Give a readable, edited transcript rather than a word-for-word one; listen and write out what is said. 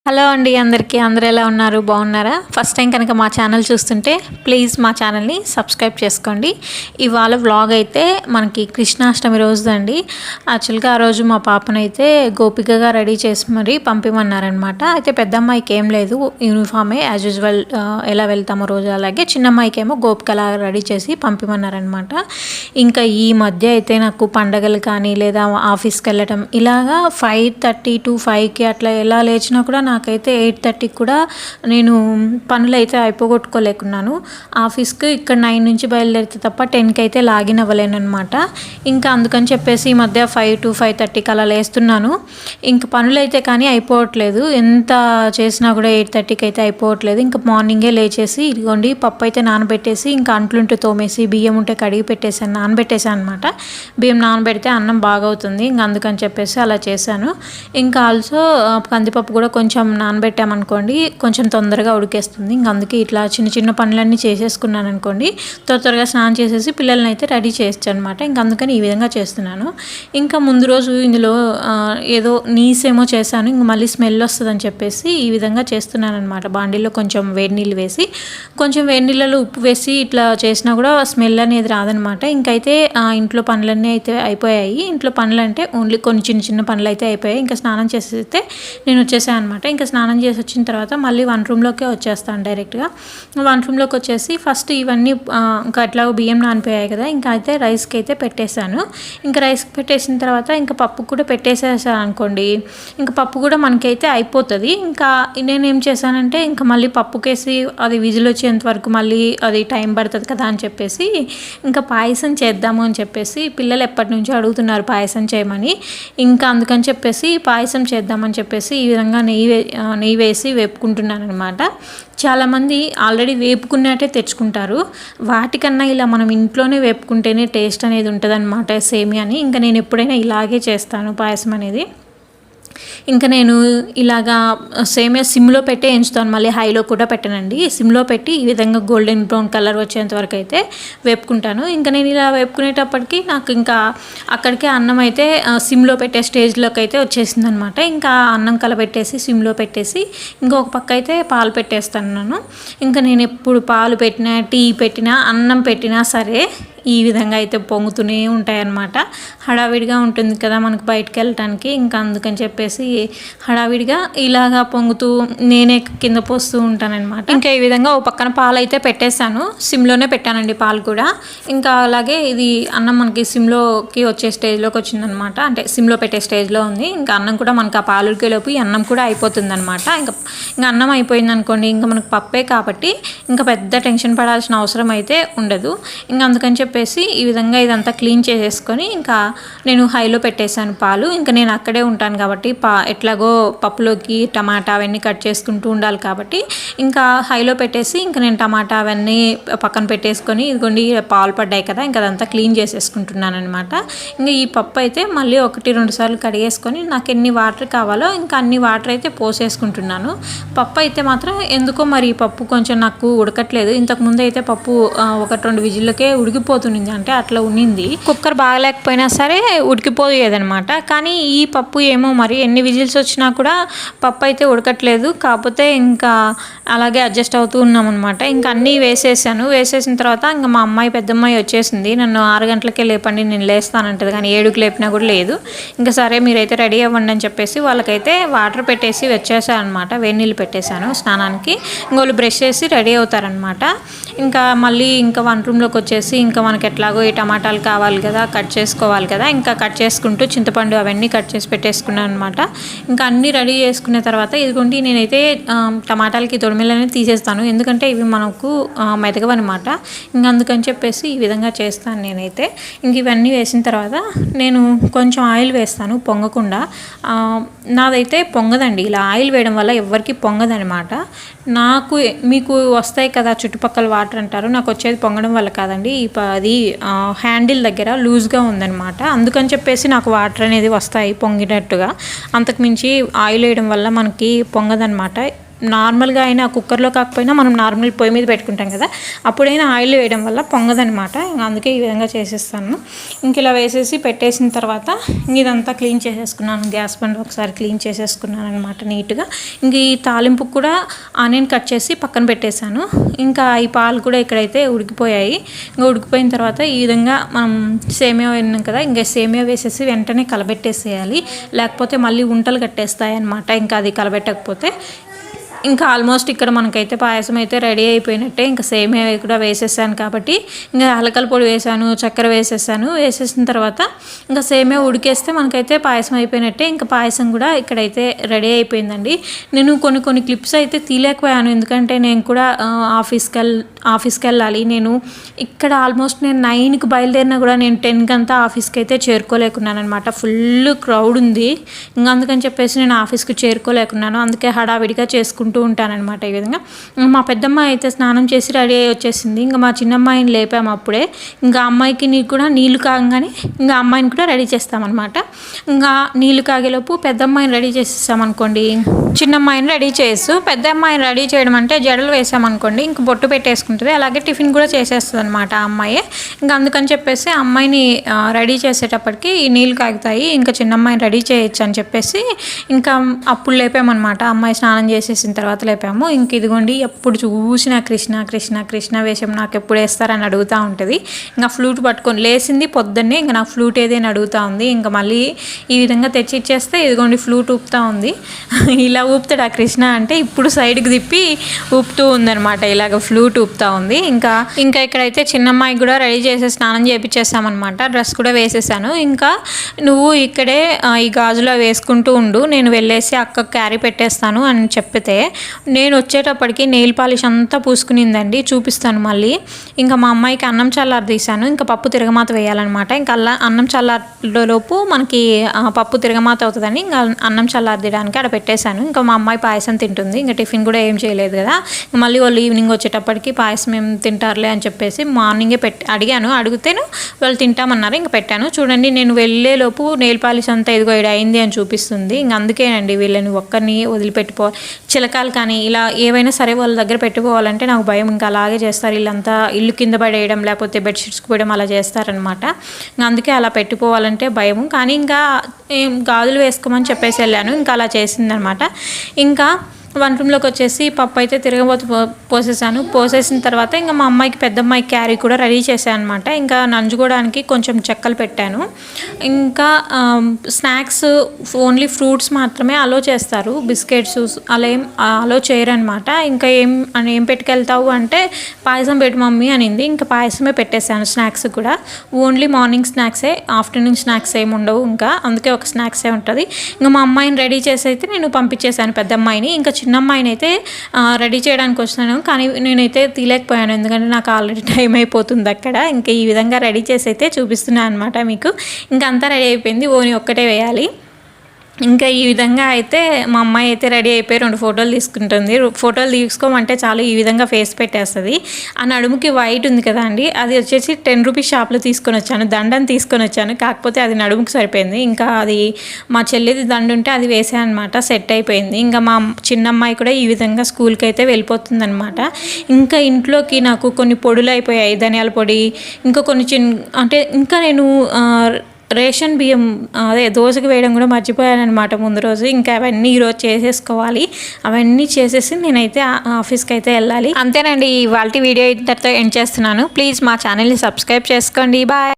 Hello అండి అందరికీ అందరూ ఎలా ఉన్నారు బాగున్నారా? ఫస్ట్ టైం కనుక మా ఛానల్ చూస్తుంటే ప్లీజ్ మా ఛానల్ని సబ్స్క్రైబ్ చేసుకోండి. ఇవాళ వ్లాగ్ అయితే మనకి కృష్ణాష్టమి రోజు అండి. యాక్చువల్గా ఆ రోజు మా పాపనైతే గోపికగా రెడీ చేసి మరీ పంపిమన్నారనమాట. అయితే పెద్దమ్మాయికి ఏం లేదు, యూనిఫామే యాజ్ యూజువల్ ఎలా వెళ్తామో రోజు అలాగే, చిన్నమ్మాయికి ఏమో గోపికలా రెడీ చేసి పంపిమన్నారనమాట. ఇంకా ఈ మధ్య అయితే నాకు పండగలు కానీ లేదా ఆఫీస్కి వెళ్ళటం ఇలాగా 5:30 to 5కి అట్లా ఎలా లేచినా కూడా నాకైతే 8:30కి కూడా నేను పనులు అయితే అయిపోగొట్టుకోలేకున్నాను. ఆఫీస్కి ఇక్కడ 9 నుంచి బయలుదేరితే తప్ప 10కి అయితే లాగిన్ అవ్వలేను అనమాట. ఇంకా అందుకని చెప్పేసి ఈ మధ్య 5 to 5:30కి అలా లేస్తున్నాను. ఇంకా పనులు అయితే కానీ అయిపోవట్లేదు, ఎంత చేసినా కూడా 8:30కి అయితే అయిపోవట్లేదు. ఇంకా మార్నింగే లేచేసి ఇదిగోండి పప్పు అయితే నానబెట్టేసి ఇంకా అంట్లుంటే తోమేసి బియ్యం ఉంటే కడిగి పెట్టేసాను, నానబెట్టేసాను అనమాట. బియ్యం నానబెడితే అన్నం బాగా అవుతుంది, ఇంకా అందుకని చెప్పేసి అలా చేశాను. ఇంకా ఆల్సో కందిపప్పు కూడా కొంచెం నానబెట్టామనుకోండి కొంచెం తొందరగా ఉడికేస్తుంది. ఇంకా అందుకే ఇట్లా చిన్న చిన్న పనులన్నీ చేసేసుకున్నాను అనుకోండి, త్వరగా స్నానం చేసేసి పిల్లల్ని అయితే రెడీ చేయొచ్చు అనమాట. ఇంకా అందుకని ఈ విధంగా చేస్తున్నాను. ఇంకా ముందు రోజు ఇందులో ఏదో నీసేమో చేశాను, ఇంక మళ్ళీ స్మెల్ వస్తుందని చెప్పేసి ఈ విధంగా చేస్తున్నాను అనమాట. బాండీలో కొంచెం వేడి నీళ్ళు వేసి, కొంచెం వేడి నీళ్ళలో ఉప్పు వేసి ఇట్లా చేసినా కూడా స్మెల్ అనేది రాదనమాట. ఇంకైతే ఇంట్లో పనులన్నీ అయితే అయిపోయాయి. ఇంట్లో పనులు అంటే ఓన్లీ కొన్ని చిన్న చిన్న పనులు అయితే అయిపోయాయి. ఇంకా స్నానం చేసేస్తే నేను వచ్చేసాను అనమాట. ఇంకా స్నానం చేసి వచ్చిన తర్వాత మళ్ళీ వన్ రూమ్లోకే వచ్చేస్తాను డైరెక్ట్గా. వన్ రూమ్లోకి వచ్చేసి ఫస్ట్ ఇవన్నీ ఇంకా అట్లా బియ్యం నానిపోయాయి కదా, ఇంకా అయితే రైస్కి అయితే పెట్టేశాను. ఇంకా రైస్కి పెట్టేసిన తర్వాత ఇంకా పప్పు కూడా పెట్టేసేసాను అనుకోండి, ఇంకా పప్పు కూడా మనకైతే అయిపోతుంది. ఇంకా నేనేం చేశానంటే ఇంకా మళ్ళీ పప్పుకేసి అది విజిల్ వచ్చేంత వరకు మళ్ళీ అది టైం పడుతుంది కదా అని చెప్పేసి ఇంకా పాయసం చేద్దాము అని చెప్పేసి పిల్లలు ఎప్పటి నుంచో అడుగుతున్నారు పాయసం చేయమని. ఇంకా అందుకని చెప్పేసి పాయసం చేద్దామని చెప్పేసి ఈ విధంగా నెయ్యి వేసి వేపుకుంటున్నాను అనమాట. చాలామంది ఆల్రెడీ వేపుకున్నట్టే తెచ్చుకుంటారు, వాటికన్నా ఇలా మనం ఇంట్లోనే వేపుకుంటేనే టేస్ట్ అనేది ఉంటుంది అనమాట సేమియాని. ఇంకా నేను ఎప్పుడైనా ఇలాగే చేస్తాను పాయసం అనేది. ఇంకా నేను ఇలాగా సేమియా సిమ్లో పెట్టే ఎంచుతాను, మళ్ళీ హైలో కూడా పెట్టనండి. సిమ్లో పెట్టి ఈ విధంగా గోల్డెన్ బ్రౌన్ కలర్ వచ్చేంత వరకు అయితే వేపుకుంటాను. ఇంకా నేను ఇలా వేపుకునేటప్పటికి నాకు ఇంకా అక్కడికే అన్నం అయితే సిమ్లో పెట్టే స్టేజ్లోకి అయితే వచ్చేసింది అనమాట. ఇంకా అన్నం కలబెట్టేసి సిమ్లో పెట్టేసి ఇంకొక పక్క అయితే పాలు పెట్టేస్తాను. ఇంకా నేను ఎప్పుడు పాలు పెట్టినా టీ పెట్టినా అన్నం పెట్టినా సరే ఈ విధంగా అయితే పొంగుతూనే ఉంటాయన్నమాట. హడావిడిగా ఉంటుంది కదా మనకు బయటకు వెళ్ళటానికి, ఇంకా అందుకని చెప్పేసి హడావిడిగా ఇలాగా పొంగుతూ నేనే కింద పోస్తూ ఉంటానన్నమాట. ఇంకా ఈ విధంగా ఓ పక్కన పాలు అయితే పెట్టేశాను, సిమ్లోనే పెట్టానండి పాలు కూడా. ఇంకా అలాగే ఇది అన్నం మనకి సిమ్లోకి వచ్చే స్టేజ్లోకి వచ్చిందనమాట, అంటే సిమ్లో పెట్టే స్టేజ్లో ఉంది. ఇంకా అన్నం కూడా మనకు ఆ పాలుడికేలోపు ఈ అన్నం కూడా అయిపోతుంది అనమాట. ఇంకా అన్నం అయిపోయింది అనుకోండి, ఇంకా మనకు పప్పే కాబట్టి ఇంకా పెద్ద టెన్షన్ పడాల్సిన అవసరం అయితే ఉండదు. ఇంకా అందుకని చెప్పేసి ఈ విధంగా ఇదంతా క్లీన్ చేసేసుకొని ఇంకా నేను హైలో పెట్టేశాను పాలు. ఇంకా నేను అక్కడే ఉంటాను కాబట్టి ఎట్లాగో పప్పులోకి టమాటా అవన్నీ కట్ చేసుకుంటూ ఉండాలి కాబట్టి ఇంకా హైలో పెట్టేసి ఇంకా నేను టమాటా అవన్నీ పక్కన పెట్టేసుకొని ఇదిగోండి పాలు పడ్డాయి కదా, ఇంకా అదంతా క్లీన్ చేసేసుకుంటున్నాను అనమాట. ఇంకా ఈ పప్పు అయితే మళ్ళీ 1-2 సార్లు కడిగేసుకొని నాకు ఎన్ని వాటర్ కావాలో ఇంకా అన్ని వాటర్ అయితే పోసేసుకుంటున్నాను. పప్పు అయితే మాత్రం ఎందుకో మరి ఈ పప్పు కొంచెం నాకు ఉడకట్లేదు. ఇంతకుముందు అయితే పప్పు 1-2 విజిల్లకే ఉడికిపోతుంది, అంటే అట్లా ఉన్నింది. కుక్కర్ బాగలేకపోయినా సరే ఉడికిపోయేదనమాట. కానీ ఈ పప్పు ఏమో మరి ఎన్ని విజిల్స్ వచ్చినా కూడా పప్పు అయితే ఉడకట్లేదు. కాకపోతే ఇంకా అలాగే అడ్జస్ట్ అవుతూ ఉన్నామన్నమాట. ఇంకా అన్నీ వేసేసిన తర్వాత ఇంకా మా అమ్మాయి పెద్దమ్మాయి వచ్చేసింది. నన్ను 6 గంటలకే లేపండి నేను లేస్తానంటది, కానీ 7కి లేపినా కూడా లేదు. ఇంకా సరే మీరైతే రెడీ అవ్వండి అని చెప్పేసి వాళ్ళకైతే వాటర్ పెట్టేసి వచ్చేసాను అనమాట. వేడి నీళ్ళు పెట్టేశాను స్నానానికి. ఇంకోళ్ళు బ్రష్ చేసి రెడీ అవుతారనమాట. ఇంకా మళ్ళీ ఇంకా వన్ రూమ్లోకి వచ్చేసి ఇంకా మనకి ఎట్లాగో ఈ టమాటాలు కావాలి కదా, కట్ చేసుకోవాలి కదా, ఇంకా కట్ చేసుకుంటూ చింతపండు అవన్నీ కట్ చేసి పెట్టేసుకున్నాను అనమాట. ఇంకా అన్నీ రెడీ చేసుకున్న తర్వాత ఇదిగోండి నేనైతే టమాటాలకి తొడిమెలని తీసేస్తాను, ఎందుకంటే ఇవి మనకు మెదగవన్నమాట. ఇంకా అందుకని చెప్పేసి ఈ విధంగా చేస్తాను నేనైతే. ఇంక ఇవన్నీ వేసిన తర్వాత నేను కొంచెం ఆయిల్ వేస్తాను పొంగకుండా. నాదైతే పొంగదండి, ఇలా ఆయిల్ వేయడం వల్ల ఎవరికి పొంగదనమాట. మీకు వస్తాయి కదా చుట్టుపక్కల వాటర్ అంటారు, నాకు వచ్చేది పొంగడం వల్ల కాదండి. అది హ్యాండిల్ దగ్గర లూజ్గా ఉందన్నమాట, అందుకని చెప్పేసి నాకు వాటర్ అనేది వస్తాయి పొంగినట్టుగా. అంతకుమించి ఆయిల్ వేయడం వల్ల మనకి పొంగదనమాట. నార్మల్గా అయినా కుక్కర్లో కాకపోయినా మనం నార్మల్ పొయ్యి మీద పెట్టుకుంటాం కదా, అప్పుడైనా ఆయిల్ వేయడం వల్ల పొంగదనమాట. అందుకే ఈ విధంగా చేసేస్తాను. ఇంక ఇలా వేసేసి పెట్టేసిన తర్వాత ఇదంతా క్లీన్ చేసేసుకున్నాను. గ్యాస్ బండ్ ఒకసారి క్లీన్ చేసేసుకున్నాను అనమాట నీట్గా. ఇంక ఈ తాలింపు కూడా ఆనియన్ కట్ చేసి పక్కన పెట్టేశాను. ఇంకా ఈ పాలు కూడా ఇక్కడైతే ఉడికిపోయాయి. ఇంకా ఉడికిపోయిన తర్వాత ఈ విధంగా మనం సేమియా వేసినాం కదా, ఇంకా సేమియా వేసేసి వెంటనే కలబెట్టేసేయాలి, లేకపోతే మళ్ళీ ఉంటలు కట్టేస్తాయి అనమాట ఇంకా అది కలబెట్టకపోతే. ఇంకా ఆల్మోస్ట్ ఇక్కడ మనకైతే పాయసం అయితే రెడీ అయిపోయినట్టే. ఇంకా సేమియా కూడా వేసేసాను కాబట్టి ఇంకా యాలకల పొడి వేసాను, చక్కెర వేసేసాను. వేసేసిన తర్వాత ఇంకా సేమియా ఉడికేస్తే మనకైతే పాయసం అయిపోయినట్టే. ఇంకా పాయసం కూడా ఇక్కడైతే రెడీ అయిపోయిందండి. నేను కొన్ని క్లిప్స్ అయితే తీయలేకపోయాను, ఎందుకంటే నేను కూడా ఆఫీస్కి వెళ్ళాలి. నేను ఇక్కడ ఆల్మోస్ట్ నేను 9కి బయలుదేరినా కూడా నేను 10కి అంతా ఆఫీస్కి అయితే చేరుకోలేకున్నాను అనమాట. ఫుల్ క్రౌడ్ ఉంది. ఇంకా అందుకని చెప్పేసి నేను ఆఫీస్కి చేరుకోలేకున్నాను. అందుకే హడావిడిగా చేసుకుంటూ ఉంటానన్నమాట. ఈ విధంగా మా పెద్దమ్మ అయితే స్నానం చేసి రెడీ అయ్యి వచ్చేసింది. ఇంకా మా చిన్నమ్మాయిని లేపాము అప్పుడే. ఇంకా అమ్మాయికి కూడా నీళ్లు కాగానే ఇంకా అమ్మాయిని కూడా రెడీ చేస్తామన్నమాట. ఇంకా నీళ్లు కాగేలోపు పెద్ద అమ్మాయిని రెడీ చేసేసామనుకోండి, చిన్నమ్మాయిని రెడీ చేస్తూ పెద్ద అమ్మాయిని రెడీ చేయడం అంటే జడలు వేసామనుకోండి ఇంక బొట్టు పెట్టేసుకుంటుంది, అలాగే టిఫిన్ కూడా చేసేస్తుంది అనమాట ఆ అమ్మాయి. ఇంకా అందుకని చెప్పేసి అమ్మాయిని రెడీ చేసేటప్పటికి ఈ నీళ్ళు కాగుతాయి, ఇంకా చిన్నమ్మాయిని రెడీ చేయొచ్చు అని చెప్పేసి ఇంకా అప్పుడు లేపామన్నమాట. అమ్మాయి స్నానం చేసేసిన తర్వాత లేపాము. ఇంక ఇదిగోండి ఎప్పుడు చూసిన కృష్ణ కృష్ణ కృష్ణ వేషం నాకు ఎప్పుడు వేస్తారని అడుగుతూ ఉంటుంది. ఇంకా ఫ్లూట్ పట్టుకొని లేచింది పొద్దున్నే, ఇంకా నాకు ఫ్లూట్ ఏదైనా అడుగుతూ ఉంది. ఇంకా మళ్ళీ ఈ విధంగా తెచ్చి ఇచ్చేస్తే ఇదిగోండి ఫ్లూట్ ఊపుతూ ఉంది. ఇలా ఊపుతాడు ఆ కృష్ణ అంటే ఇప్పుడు సైడ్కి తిప్పి ఊపుతూ ఉందనమాట, ఇలాగ ఫ్లూట్ ఊపుతూ ఉంది. ఇంకా ఇక్కడైతే చిన్నమ్మాయికి కూడా రెడీ చేసి స్నానం చేయించేసామన్నమాట. డ్రెస్ కూడా వేసేసాను. ఇంకా నువ్వు ఇక్కడే ఈ గాజులో వేసుకుంటూ ఉండు, నేను వెళ్ళేసి అక్కకు క్యారీ పెట్టేస్తాను అని చెప్పితే నేను వచ్చేటప్పటికి నెయిల్ పాలిష్ అంతా పూసుకునిందండి. చూపిస్తాను మళ్ళీ. ఇంకా మా అమ్మాయికి అన్నం చల్లారి తీసాను. ఇంకా పప్పు తిరగమాత వేయాలన్నమాట. ఇంకా అన్నం చల్లారిలోపు మనకి పప్పు తిరగమాత అవుతుందని ఇంకా అన్నం చల్లారి తీయడానికి అక్కడ పెట్టేశాను. ఇంకా మా అమ్మాయి పాయసం తింటుంది. ఇంకా టిఫిన్ కూడా ఏం చేయలేదు కదా, మళ్ళీ వాళ్ళు ఈవినింగ్ వచ్చేటప్పటికి పాయసం ఏం తింటారులే అని చెప్పేసి మార్నింగే అడిగాను. అడిగితేను వాళ్ళు తింటామన్నారు. ఇంకా పెట్టాను. చూడండి నేను వెళ్ళేలోపు నెయిల్ పాలిష్ అంతా ఇదిగో ఇక్కడ అయింది అని చూపిస్తుంది. ఇంక అందుకేనండి వీళ్ళని ఒక్కరిని చిలకాలు కానీ ఇలా ఏవైనా సరే వాళ్ళ దగ్గర పెట్టుకోవాలంటే నాకు భయం. ఇంకా అలాగే చేస్తారు వీళ్ళంతా, ఇల్లు కింద పడేయడం లేకపోతే బెడ్షీట్స్కి పోయడం అలా చేస్తారనమాట. ఇంకా అందుకే అలా పెట్టుకోవాలంటే భయం. కానీ ఇంకా గాజులు వేసుకోమని చెప్పేసి వెళ్ళాను. ఇంకా అలా చేసిందనమాట. ఇంకా వంట రూమ్లోకి వచ్చేసి పప్పు అయితే తిరగబోతు పోసేసాను. పోసేసిన తర్వాత ఇంకా మా అమ్మాయికి పెద్ద అమ్మాయికి క్యారీ కూడా రెడీ చేశాను అనమాట. ఇంకా నంజుకోవడానికి కొంచెం చెక్కలు పెట్టాను. ఇంకా స్నాక్స్ ఓన్లీ ఫ్రూట్స్ మాత్రమే అలో చేస్తారు, బిస్కెట్స్ అలా ఏం అలో చేయరనమాట. ఇంకా ఏం పెట్టుకెళ్తావు అంటే పాయసం పెట్టు మమ్మీ అనింది. ఇంకా పాయసమే పెట్టేశాను. స్నాక్స్ కూడా ఓన్లీ మార్నింగ్ స్నాక్సే, ఆఫ్టర్నూన్ స్నాక్స్ ఏమి ఉండవు. ఇంకా అందుకే ఒక స్నాక్సే ఉంటుంది. ఇంకా మా అమ్మాయిని రెడీ చేసి అయితే నేను పంపించేశాను పెద్ద అమ్మాయిని. ఇంకా చిన్న అమ్మాయిని అయితే రెడీ చేయడానికి వస్తున్నాను, కానీ నేనైతే తీయలేకపోయాను ఎందుకంటే నాకు ఆల్రెడీ టైం అయిపోతుంది అక్కడ. ఇంకా ఈ విధంగా రెడీ చేసి అయితే చూపిస్తున్నాను అనమాట మీకు. ఇంకా అంతా రెడీ అయిపోయింది, ఓని ఒక్కటే వేయాలి. ఇంకా ఈ విధంగా అయితే మా అమ్మాయి అయితే రెడీ అయిపోయి 2 ఫోటోలు తీసుకుంటుంది. ఫోటోలు తీసుకోమంటే చాలు ఈ విధంగా ఫేస్ పెట్టేస్తుంది. ఆ నడుముకి వైట్ ఉంది కదా అండి, అది వచ్చేసి 10 రూపీస్ షాప్లో తీసుకొని వచ్చాను, దండని తీసుకొని వచ్చాను. కాకపోతే అది నడుముకి సరిపోయింది. ఇంకా అది మా చెల్లిది దండ ఉంటే అది వేసాను అనమాట, సెట్ అయిపోయింది. ఇంకా మా చిన్నమ్మాయి కూడా ఈ విధంగా స్కూల్కి అయితే వెళ్ళిపోతుంది అనమాట. ఇంకా ఇంట్లోకి నాకు కొన్ని పొడులు అయిపోయాయి, ధనియాల పొడి, ఇంకా కొన్ని అంటే ఇంకా నేను రేషన్ బియ్యం అదే దోశకి వేయడం కూడా మర్చిపోయానమాట ముందు రోజు. ఇంకా అవన్నీ ఈరోజు చేసేసుకోవాలి. అవన్నీ చేసేసి నేనైతే ఆఫీస్కి అయితే వెళ్ళాలి. అంతేనండి, ఇవాళ వీడియో ఇంతటితో ఎండ్ చేస్తున్నాను. ప్లీజ్ మా ఛానల్ని సబ్స్క్రైబ్ చేసుకోండి. బాయ్.